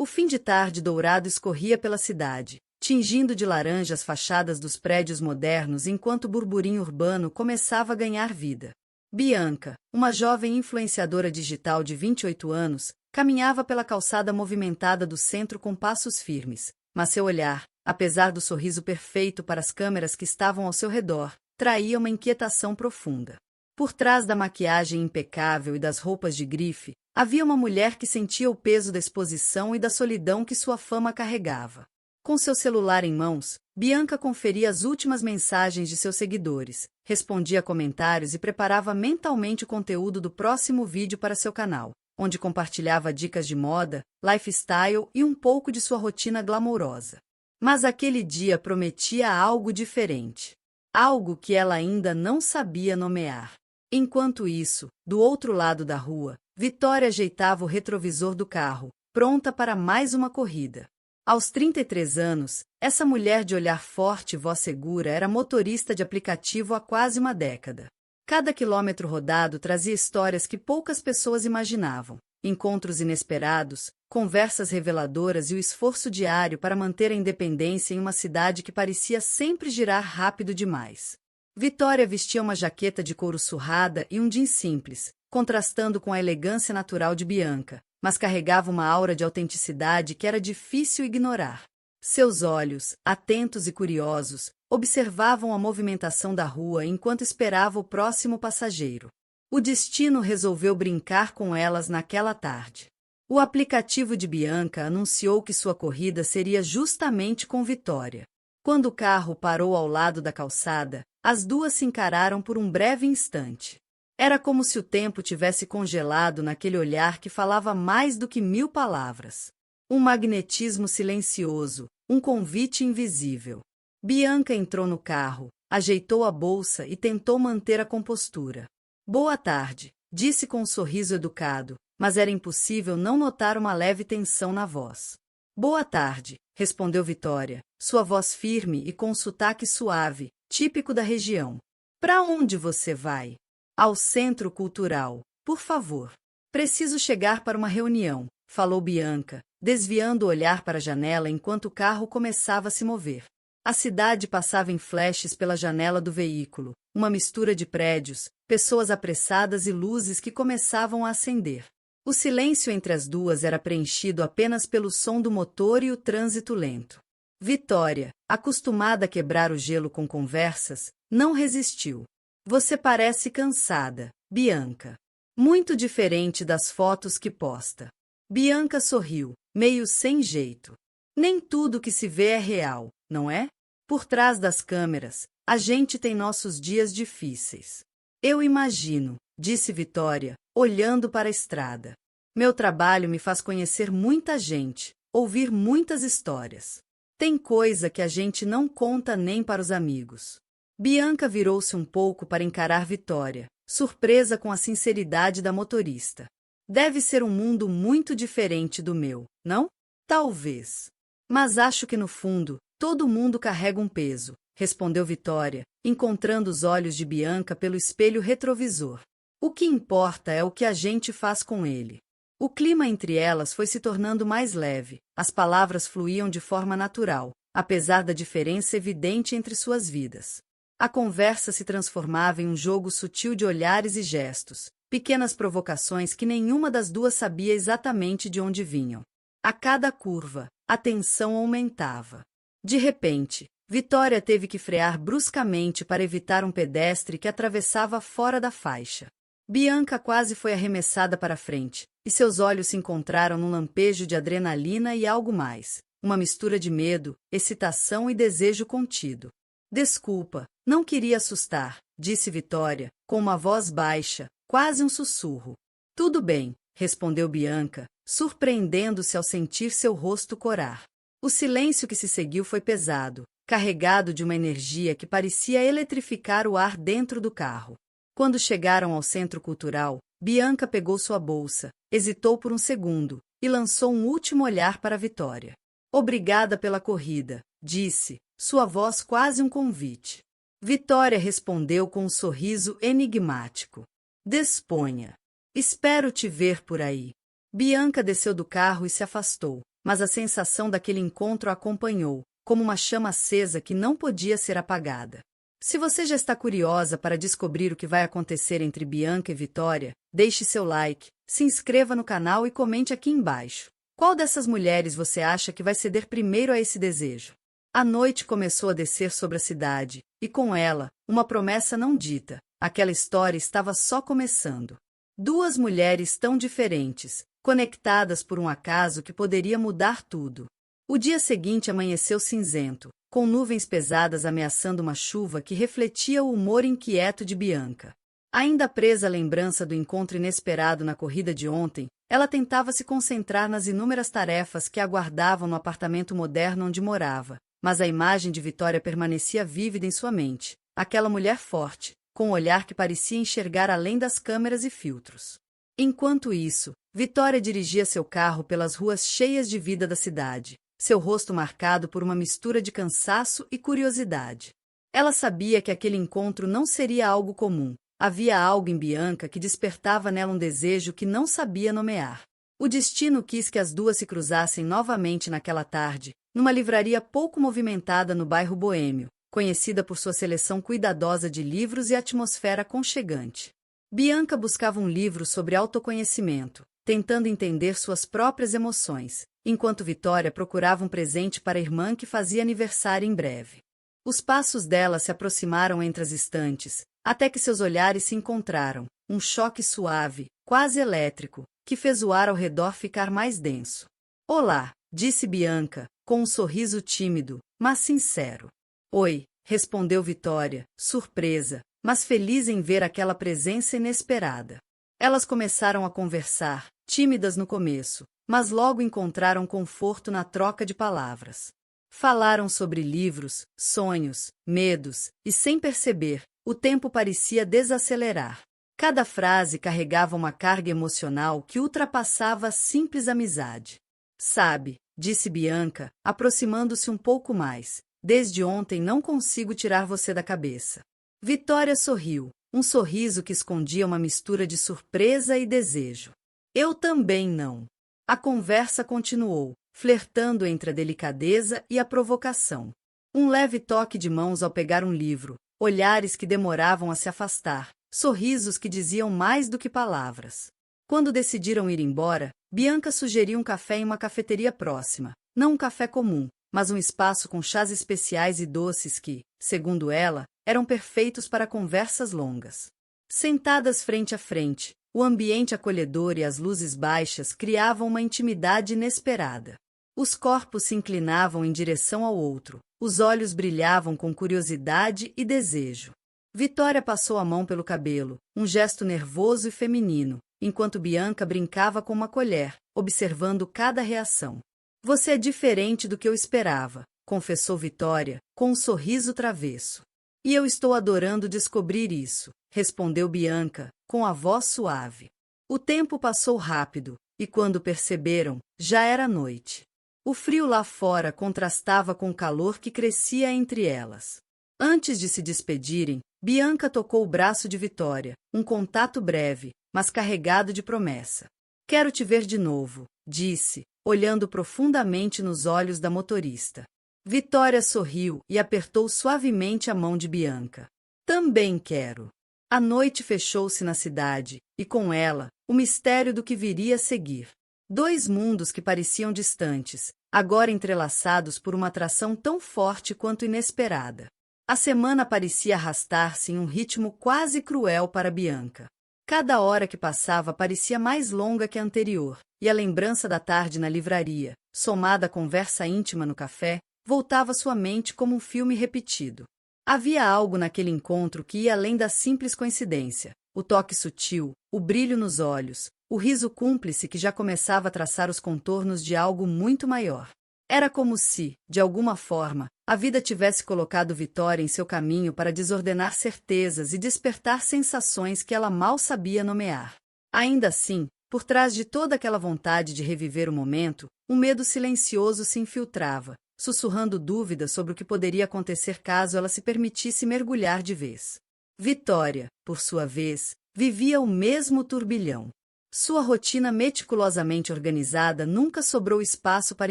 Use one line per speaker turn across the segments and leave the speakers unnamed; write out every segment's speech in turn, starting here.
O fim de tarde dourado escorria pela cidade, tingindo de laranja as fachadas dos prédios modernos enquanto o burburinho urbano começava a ganhar vida. Bianca, uma jovem influenciadora digital de 28 anos, caminhava pela calçada movimentada do centro com passos firmes, mas seu olhar, apesar do sorriso perfeito para as câmeras que estavam ao seu redor, traía uma inquietação profunda. Por trás da maquiagem impecável e das roupas de grife, havia uma mulher que sentia o peso da exposição e da solidão que sua fama carregava. Com seu celular em mãos, Bianca conferia as últimas mensagens de seus seguidores, respondia comentários e preparava mentalmente o conteúdo do próximo vídeo para seu canal, onde compartilhava dicas de moda, lifestyle e um pouco de sua rotina glamourosa. Mas aquele dia prometia algo diferente. Algo que ela ainda não sabia nomear. Enquanto isso, do outro lado da rua, Vitória ajeitava o retrovisor do carro, pronta para mais uma corrida. Aos 33 anos, essa mulher de olhar forte e voz segura era motorista de aplicativo há quase uma década. Cada quilômetro rodado trazia histórias que poucas pessoas imaginavam, encontros inesperados, conversas reveladoras e o esforço diário para manter a independência em uma cidade que parecia sempre girar rápido demais. Vitória vestia uma jaqueta de couro surrada e um jeans simples, contrastando com a elegância natural de Bianca, mas carregava uma aura de autenticidade que era difícil ignorar. Seus olhos, atentos e curiosos, observavam a movimentação da rua enquanto esperava o próximo passageiro. O destino resolveu brincar com elas naquela tarde. O aplicativo de Bianca anunciou que sua corrida seria justamente com Vitória. Quando o carro parou ao lado da calçada, as duas se encararam por um breve instante. Era como se o tempo tivesse congelado naquele olhar que falava mais do que 1000 palavras. Um magnetismo silencioso, um convite invisível. Bianca entrou no carro, ajeitou a bolsa e tentou manter a compostura. Boa tarde, disse com um sorriso educado, mas era impossível não notar uma leve tensão na voz. Boa tarde, respondeu Vitória, sua voz firme e com um sotaque suave, típico da região. Para onde você vai? Ao Centro Cultural, por favor. Preciso chegar para uma reunião, falou Bianca, desviando o olhar para a janela enquanto o carro começava a se mover. A cidade passava em flashes pela janela do veículo, uma mistura de prédios, pessoas apressadas e luzes que começavam a acender. O silêncio entre as duas era preenchido apenas pelo som do motor e o trânsito lento. Vitória, acostumada a quebrar o gelo com conversas, não resistiu. Você parece cansada, Bianca. Muito diferente das fotos que posta. Bianca sorriu, meio sem jeito. Nem tudo que se vê é real, não é? Por trás das câmeras, a gente tem nossos dias difíceis. Eu imagino, disse Vitória, olhando para a estrada. Meu trabalho me faz conhecer muita gente, ouvir muitas histórias. Tem coisa que a gente não conta nem para os amigos. Bianca virou-se um pouco para encarar Vitória, surpresa com a sinceridade da motorista. Deve ser um mundo muito diferente do meu, não? Talvez. Mas acho que no fundo, todo mundo carrega um peso, respondeu Vitória, encontrando os olhos de Bianca pelo espelho retrovisor. O que importa é o que a gente faz com ele. O clima entre elas foi se tornando mais leve, as palavras fluíam de forma natural, apesar da diferença evidente entre suas vidas. A conversa se transformava em um jogo sutil de olhares e gestos, pequenas provocações que nenhuma das duas sabia exatamente de onde vinham. A cada curva, a tensão aumentava. De repente, Vitória teve que frear bruscamente para evitar um pedestre que atravessava fora da faixa. Bianca quase foi arremessada para frente, e seus olhos se encontraram num lampejo de adrenalina e algo mais, uma mistura de medo, excitação e desejo contido. Desculpa, não queria assustar, disse Vitória, com uma voz baixa, quase um sussurro. Tudo bem, respondeu Bianca, surpreendendo-se ao sentir seu rosto corar. O silêncio que se seguiu foi pesado, carregado de uma energia que parecia eletrificar o ar dentro do carro. Quando chegaram ao Centro Cultural, Bianca pegou sua bolsa, hesitou por um segundo e lançou um último olhar para Vitória. Obrigada pela corrida, disse, sua voz quase um convite. Vitória respondeu com um sorriso enigmático. Disponha. Espero te ver por aí. Bianca desceu do carro e se afastou, mas a sensação daquele encontro a acompanhou, como uma chama acesa que não podia ser apagada. Se você já está curiosa para descobrir o que vai acontecer entre Bianca e Vitória, deixe seu like, se inscreva no canal e comente aqui embaixo. Qual dessas mulheres você acha que vai ceder primeiro a esse desejo? A noite começou a descer sobre a cidade, e com ela, uma promessa não dita. Aquela história estava só começando. Duas mulheres tão diferentes, conectadas por um acaso que poderia mudar tudo. O dia seguinte amanheceu cinzento, com nuvens pesadas ameaçando uma chuva que refletia o humor inquieto de Bianca. Ainda presa à lembrança do encontro inesperado na corrida de ontem, ela tentava se concentrar nas inúmeras tarefas que aguardavam no apartamento moderno onde morava, mas a imagem de Vitória permanecia vívida em sua mente, aquela mulher forte, com um olhar que parecia enxergar além das câmeras e filtros. Enquanto isso, Vitória dirigia seu carro pelas ruas cheias de vida da cidade, seu rosto marcado por uma mistura de cansaço e curiosidade. Ela sabia que aquele encontro não seria algo comum. Havia algo em Bianca que despertava nela um desejo que não sabia nomear. O destino quis que as duas se cruzassem novamente naquela tarde, numa livraria pouco movimentada no bairro boêmio, conhecida por sua seleção cuidadosa de livros e atmosfera aconchegante. Bianca buscava um livro sobre autoconhecimento, tentando entender suas próprias emoções, enquanto Vitória procurava um presente para a irmã que fazia aniversário em breve. Os passos dela se aproximaram entre as estantes, até que seus olhares se encontraram, um choque suave, quase elétrico, que fez o ar ao redor ficar mais denso. "Olá", disse Bianca, com um sorriso tímido, mas sincero. "Oi", respondeu Vitória, surpresa, mas feliz em ver aquela presença inesperada. Elas começaram a conversar, tímidas no começo, mas logo encontraram conforto na troca de palavras. Falaram sobre livros, sonhos, medos, e sem perceber, o tempo parecia desacelerar. Cada frase carregava uma carga emocional que ultrapassava a simples amizade. "Sabe", disse Bianca, aproximando-se um pouco mais, "desde ontem não consigo tirar você da cabeça." Vitória sorriu, um sorriso que escondia uma mistura de surpresa e desejo. "Eu também não." A conversa continuou, flertando entre a delicadeza e a provocação. Um leve toque de mãos ao pegar um livro, olhares que demoravam a se afastar, sorrisos que diziam mais do que palavras. Quando decidiram ir embora, Bianca sugeriu um café em uma cafeteria próxima, não um café comum, mas um espaço com chás especiais e doces que, segundo ela, eram perfeitos para conversas longas. Sentadas frente a frente, o ambiente acolhedor e as luzes baixas criavam uma intimidade inesperada. Os corpos se inclinavam em direção ao outro, os olhos brilhavam com curiosidade e desejo. Vitória passou a mão pelo cabelo, um gesto nervoso e feminino, enquanto Bianca brincava com uma colher, observando cada reação. "Você é diferente do que eu esperava", confessou Vitória, com um sorriso travesso. "E eu estou adorando descobrir isso", respondeu Bianca, com a voz suave. O tempo passou rápido, e quando perceberam, já era noite. O frio lá fora contrastava com o calor que crescia entre elas. Antes de se despedirem, Bianca tocou o braço de Vitória, um contato breve, mas carregado de promessa. "Quero te ver de novo", disse, olhando profundamente nos olhos da motorista. Vitória sorriu e apertou suavemente a mão de Bianca. "Também quero." A noite fechou-se na cidade, e com ela, o mistério do que viria a seguir. Dois mundos que pareciam distantes, agora entrelaçados por uma atração tão forte quanto inesperada. A semana parecia arrastar-se em um ritmo quase cruel para Bianca. Cada hora que passava parecia mais longa que a anterior, e a lembrança da tarde na livraria, somada à conversa íntima no café, voltava à sua mente como um filme repetido. Havia algo naquele encontro que ia além da simples coincidência, o toque sutil, o brilho nos olhos, o riso cúmplice que já começava a traçar os contornos de algo muito maior. Era como se, de alguma forma, a vida tivesse colocado Vitória em seu caminho para desordenar certezas e despertar sensações que ela mal sabia nomear. Ainda assim, por trás de toda aquela vontade de reviver o momento, um medo silencioso se infiltrava, sussurrando dúvidas sobre o que poderia acontecer caso ela se permitisse mergulhar de vez. Vitória, por sua vez, vivia o mesmo turbilhão. Sua rotina meticulosamente organizada nunca sobrou espaço para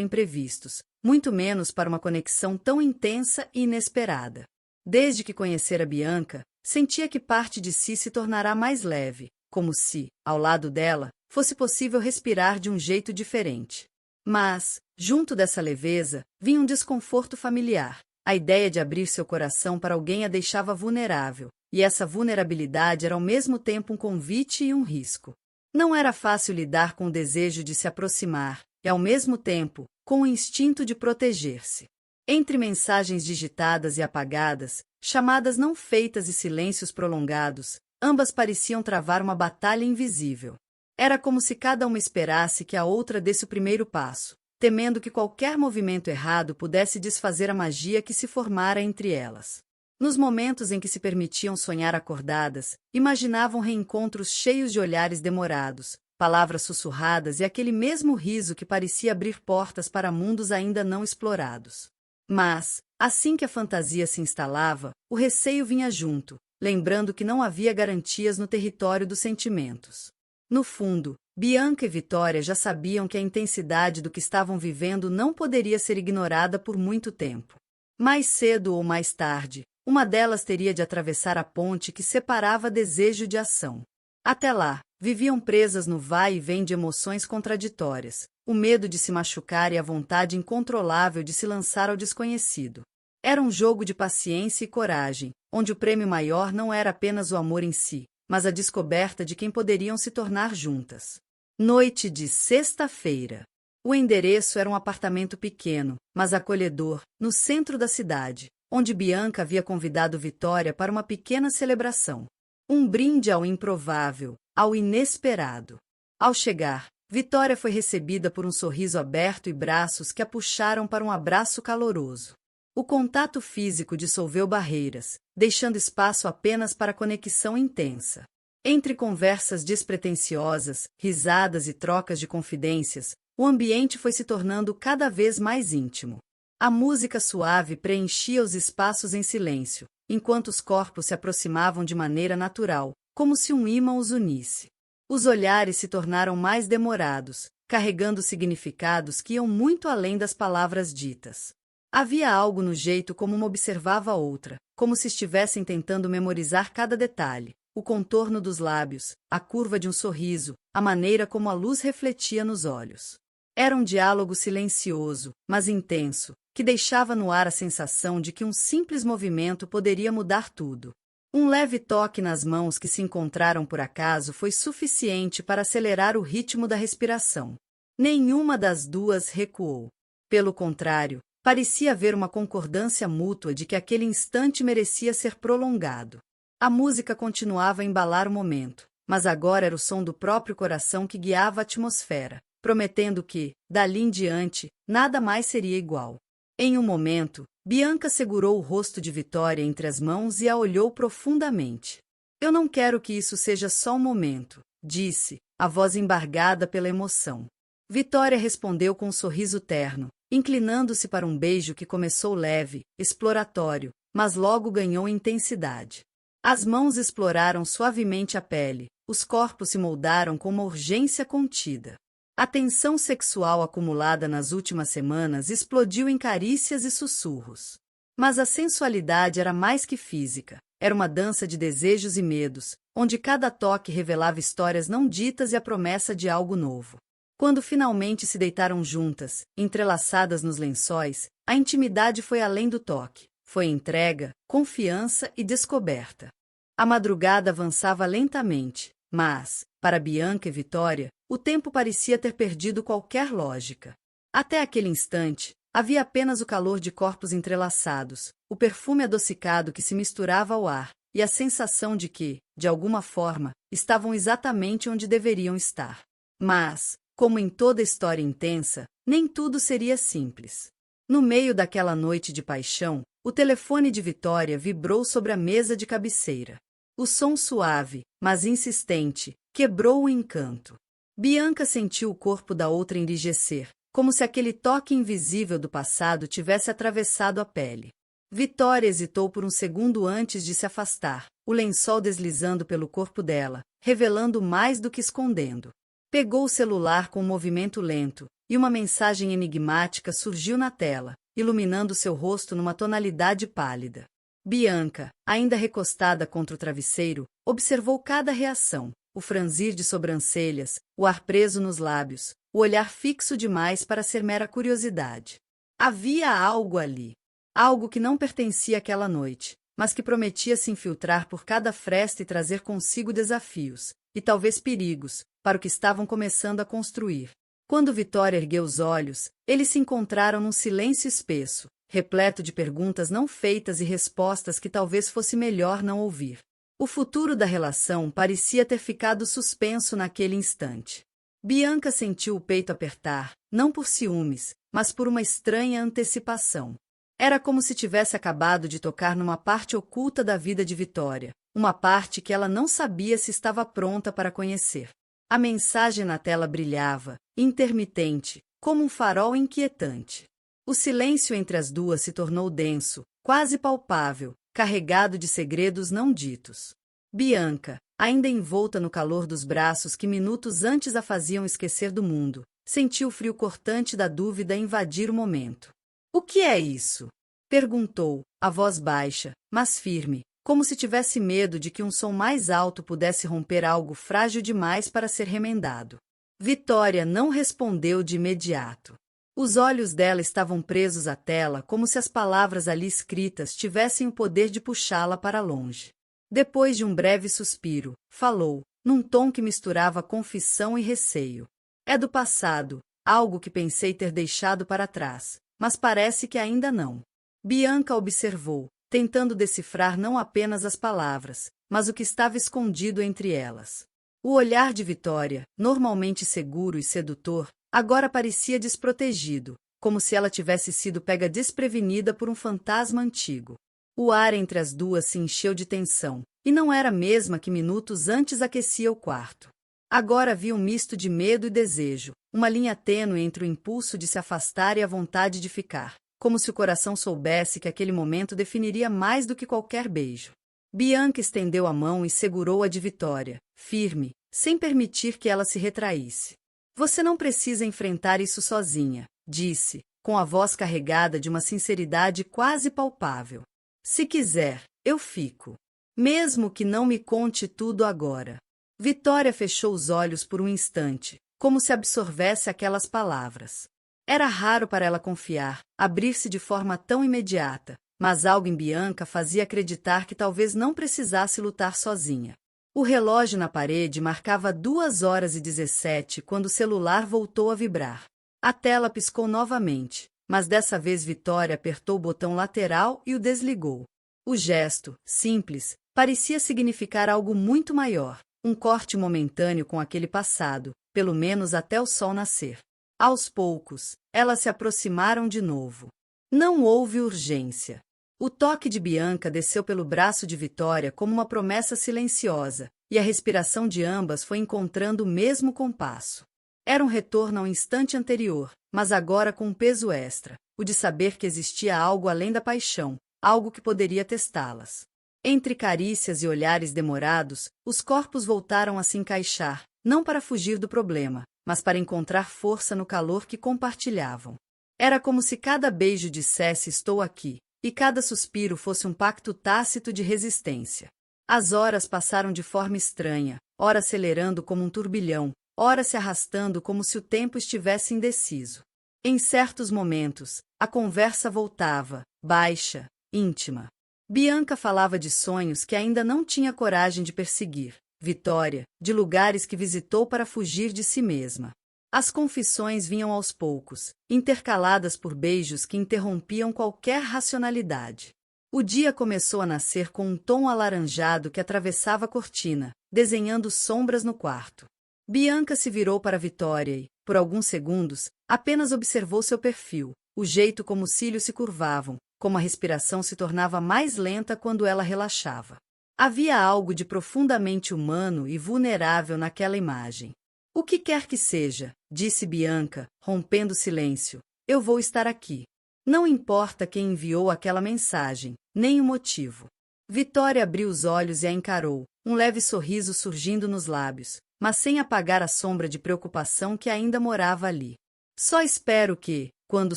imprevistos, muito menos para uma conexão tão intensa e inesperada. Desde que conhecera Bianca, sentia que parte de si se tornará mais leve, como se, ao lado dela, fosse possível respirar de um jeito diferente. Mas, junto dessa leveza, vinha um desconforto familiar. A ideia de abrir seu coração para alguém a deixava vulnerável, e essa vulnerabilidade era ao mesmo tempo um convite e um risco. Não era fácil lidar com o desejo de se aproximar, e ao mesmo tempo, com o instinto de proteger-se. Entre mensagens digitadas e apagadas, chamadas não feitas e silêncios prolongados, ambas pareciam travar uma batalha invisível. Era como se cada uma esperasse que a outra desse o primeiro passo, temendo que qualquer movimento errado pudesse desfazer a magia que se formara entre elas. Nos momentos em que se permitiam sonhar acordadas, imaginavam reencontros cheios de olhares demorados, palavras sussurradas e aquele mesmo riso que parecia abrir portas para mundos ainda não explorados. Mas, assim que a fantasia se instalava, o receio vinha junto, lembrando que não havia garantias no território dos sentimentos. No fundo, Bianca e Vitória já sabiam que a intensidade do que estavam vivendo não poderia ser ignorada por muito tempo. Mais cedo ou mais tarde, uma delas teria de atravessar a ponte que separava desejo de ação. Até lá, viviam presas no vai e vem de emoções contraditórias, o medo de se machucar e a vontade incontrolável de se lançar ao desconhecido. Era um jogo de paciência e coragem, onde o prêmio maior não era apenas o amor em si, mas a descoberta de quem poderiam se tornar juntas. Noite de sexta-feira. O endereço era um apartamento pequeno, mas acolhedor, no centro da cidade, onde Bianca havia convidado Vitória para uma pequena celebração. Um brinde ao improvável, ao inesperado. Ao chegar, Vitória foi recebida por um sorriso aberto e braços que a puxaram para um abraço caloroso. O contato físico dissolveu barreiras, deixando espaço apenas para conexão intensa. Entre conversas despretensiosas, risadas e trocas de confidências, o ambiente foi se tornando cada vez mais íntimo. A música suave preenchia os espaços em silêncio, enquanto os corpos se aproximavam de maneira natural, como se um ímã os unisse. Os olhares se tornaram mais demorados, carregando significados que iam muito além das palavras ditas. Havia algo no jeito como uma observava a outra, como se estivessem tentando memorizar cada detalhe, o contorno dos lábios, a curva de um sorriso, a maneira como a luz refletia nos olhos. Era um diálogo silencioso, mas intenso, que deixava no ar a sensação de que um simples movimento poderia mudar tudo. Um leve toque nas mãos que se encontraram por acaso foi suficiente para acelerar o ritmo da respiração. Nenhuma das duas recuou. Pelo contrário, parecia haver uma concordância mútua de que aquele instante merecia ser prolongado. A música continuava a embalar o momento, mas agora era o som do próprio coração que guiava a atmosfera, prometendo que, dali em diante, nada mais seria igual. Em um momento, Bianca segurou o rosto de Vitória entre as mãos e a olhou profundamente. Eu não quero que isso seja só um momento, disse, a voz embargada pela emoção. Vitória respondeu com um sorriso terno, inclinando-se para um beijo que começou leve, exploratório, mas logo ganhou intensidade. As mãos exploraram suavemente a pele, os corpos se moldaram com uma urgência contida. A tensão sexual acumulada nas últimas semanas explodiu em carícias e sussurros. Mas a sensualidade era mais que física, era uma dança de desejos e medos, onde cada toque revelava histórias não ditas e a promessa de algo novo. Quando finalmente se deitaram juntas, entrelaçadas nos lençóis, a intimidade foi além do toque, foi entrega, confiança e descoberta. A madrugada avançava lentamente, mas, para Bianca e Vitória, o tempo parecia ter perdido qualquer lógica. Até aquele instante, havia apenas o calor de corpos entrelaçados, o perfume adocicado que se misturava ao ar, e a sensação de que, de alguma forma, estavam exatamente onde deveriam estar. Mas, como em toda história intensa, nem tudo seria simples. No meio daquela noite de paixão, o telefone de Vitória vibrou sobre a mesa de cabeceira. O som suave, mas insistente, quebrou o encanto. Bianca sentiu o corpo da outra enrijecer, como se aquele toque invisível do passado tivesse atravessado a pele. Vitória hesitou por um segundo antes de se afastar, o lençol deslizando pelo corpo dela, revelando mais do que escondendo. Pegou o celular com um movimento lento, e uma mensagem enigmática surgiu na tela, iluminando seu rosto numa tonalidade pálida. Bianca, ainda recostada contra o travesseiro, observou cada reação, o franzir de sobrancelhas, o ar preso nos lábios, o olhar fixo demais para ser mera curiosidade. Havia algo ali. Algo que não pertencia àquela noite, mas que prometia se infiltrar por cada fresta e trazer consigo desafios, e talvez perigos, para o que estavam começando a construir. Quando Vitória ergueu os olhos, eles se encontraram num silêncio espesso, repleto de perguntas não feitas e respostas que talvez fosse melhor não ouvir. O futuro da relação parecia ter ficado suspenso naquele instante. Bianca sentiu o peito apertar, não por ciúmes, mas por uma estranha antecipação. Era como se tivesse acabado de tocar numa parte oculta da vida de Vitória, uma parte que ela não sabia se estava pronta para conhecer. A mensagem na tela brilhava, intermitente, como um farol inquietante. O silêncio entre as duas se tornou denso, quase palpável, carregado de segredos não ditos. Bianca, ainda envolta no calor dos braços que minutos antes a faziam esquecer do mundo, sentiu o frio cortante da dúvida invadir o momento. "O que é isso?" perguntou, a voz baixa, mas firme, como se tivesse medo de que um som mais alto pudesse romper algo frágil demais para ser remendado. Vitória não respondeu de imediato. Os olhos dela estavam presos à tela como se as palavras ali escritas tivessem o poder de puxá-la para longe. Depois de um breve suspiro, falou, num tom que misturava confissão e receio. "É do passado, algo que pensei ter deixado para trás, mas parece que ainda não." Bianca observou, tentando decifrar não apenas as palavras, mas o que estava escondido entre elas. O olhar de Vitória, normalmente seguro e sedutor, agora parecia desprotegido, como se ela tivesse sido pega desprevenida por um fantasma antigo. O ar entre as duas se encheu de tensão, e não era a mesma que minutos antes aquecia o quarto. Agora havia um misto de medo e desejo, uma linha tênue entre o impulso de se afastar e a vontade de ficar, como se o coração soubesse que aquele momento definiria mais do que qualquer beijo. Bianca estendeu a mão e segurou-a de Vitória, firme, sem permitir que ela se retraísse. "Você não precisa enfrentar isso sozinha", disse, com a voz carregada de uma sinceridade quase palpável. "Se quiser, eu fico. Mesmo que não me conte tudo agora." Vitória fechou os olhos por um instante, como se absorvesse aquelas palavras. Era raro para ela confiar, abrir-se de forma tão imediata, mas algo em Bianca fazia acreditar que talvez não precisasse lutar sozinha. O relógio na parede marcava 2h17 quando o celular voltou a vibrar. A tela piscou novamente, mas dessa vez Vitória apertou o botão lateral e o desligou. O gesto, simples, parecia significar algo muito maior, um corte momentâneo com aquele passado, pelo menos até o sol nascer. Aos poucos, elas se aproximaram de novo. Não houve urgência. O toque de Bianca desceu pelo braço de Vitória como uma promessa silenciosa, e a respiração de ambas foi encontrando o mesmo compasso. Era um retorno ao instante anterior, mas agora com um peso extra, o de saber que existia algo além da paixão, algo que poderia testá-las. Entre carícias e olhares demorados, os corpos voltaram a se encaixar, não para fugir do problema, mas para encontrar força no calor que compartilhavam. Era como se cada beijo dissesse "estou aqui", e cada suspiro fosse um pacto tácito de resistência. As horas passaram de forma estranha, ora acelerando como um turbilhão, ora se arrastando como se o tempo estivesse indeciso. Em certos momentos, a conversa voltava, baixa, íntima. Bianca falava de sonhos que ainda não tinha coragem de perseguir, Vitória, de lugares que visitou para fugir de si mesma. As confissões vinham aos poucos, intercaladas por beijos que interrompiam qualquer racionalidade. O dia começou a nascer com um tom alaranjado que atravessava a cortina, desenhando sombras no quarto. Bianca se virou para Vitória e, por alguns segundos, apenas observou seu perfil, o jeito como os cílios se curvavam, como a respiração se tornava mais lenta quando ela relaxava. Havia algo de profundamente humano e vulnerável naquela imagem. "O que quer que seja", disse Bianca, rompendo o silêncio, "eu vou estar aqui. Não importa quem enviou aquela mensagem, nem o motivo." Vitória abriu os olhos e a encarou, um leve sorriso surgindo nos lábios, mas sem apagar a sombra de preocupação que ainda morava ali. Só espero que, quando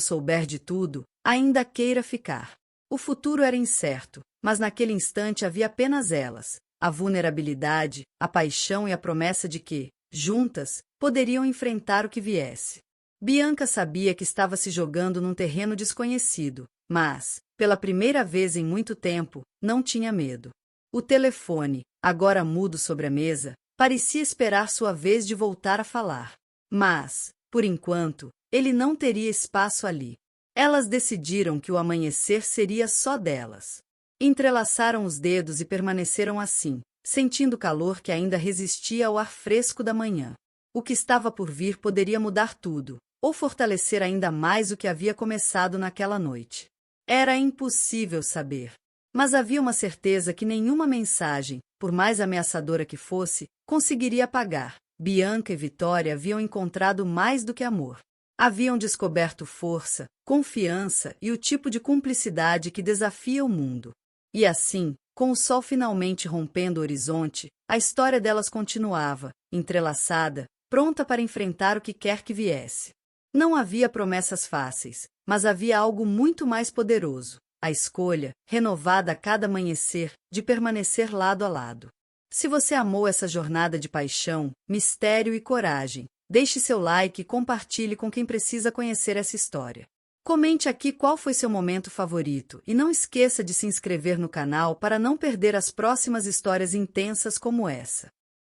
souber de tudo, ainda queira ficar. O futuro era incerto, mas naquele instante havia apenas elas, a vulnerabilidade, a paixão e a promessa de que, juntas, poderiam enfrentar o que viesse. Bianca sabia que estava se jogando num terreno desconhecido, mas, pela primeira vez em muito tempo, não tinha medo. O telefone, agora mudo sobre a mesa, parecia esperar sua vez de voltar a falar. Mas, por enquanto, ele não teria espaço ali. Elas decidiram que o amanhecer seria só delas. Entrelaçaram os dedos e permaneceram assim, sentindo o calor que ainda resistia ao ar fresco da manhã. O que estava por vir poderia mudar tudo, ou fortalecer ainda mais o que havia começado naquela noite. Era impossível saber. Mas havia uma certeza que nenhuma mensagem, por mais ameaçadora que fosse, conseguiria apagar. Bianca e Vitória haviam encontrado mais do que amor. Haviam descoberto força, confiança e o tipo de cumplicidade que desafia o mundo. E assim, com o sol finalmente rompendo o horizonte, a história delas continuava, entrelaçada, pronta para enfrentar o que quer que viesse. Não havia promessas fáceis, mas havia algo muito mais poderoso: a escolha, renovada a cada amanhecer, de permanecer lado a lado. Se você amou essa jornada de paixão, mistério e coragem, deixe seu like e compartilhe com quem precisa conhecer essa história. Comente aqui qual foi seu momento favorito e não esqueça de se inscrever no canal para não perder as próximas histórias intensas como essa.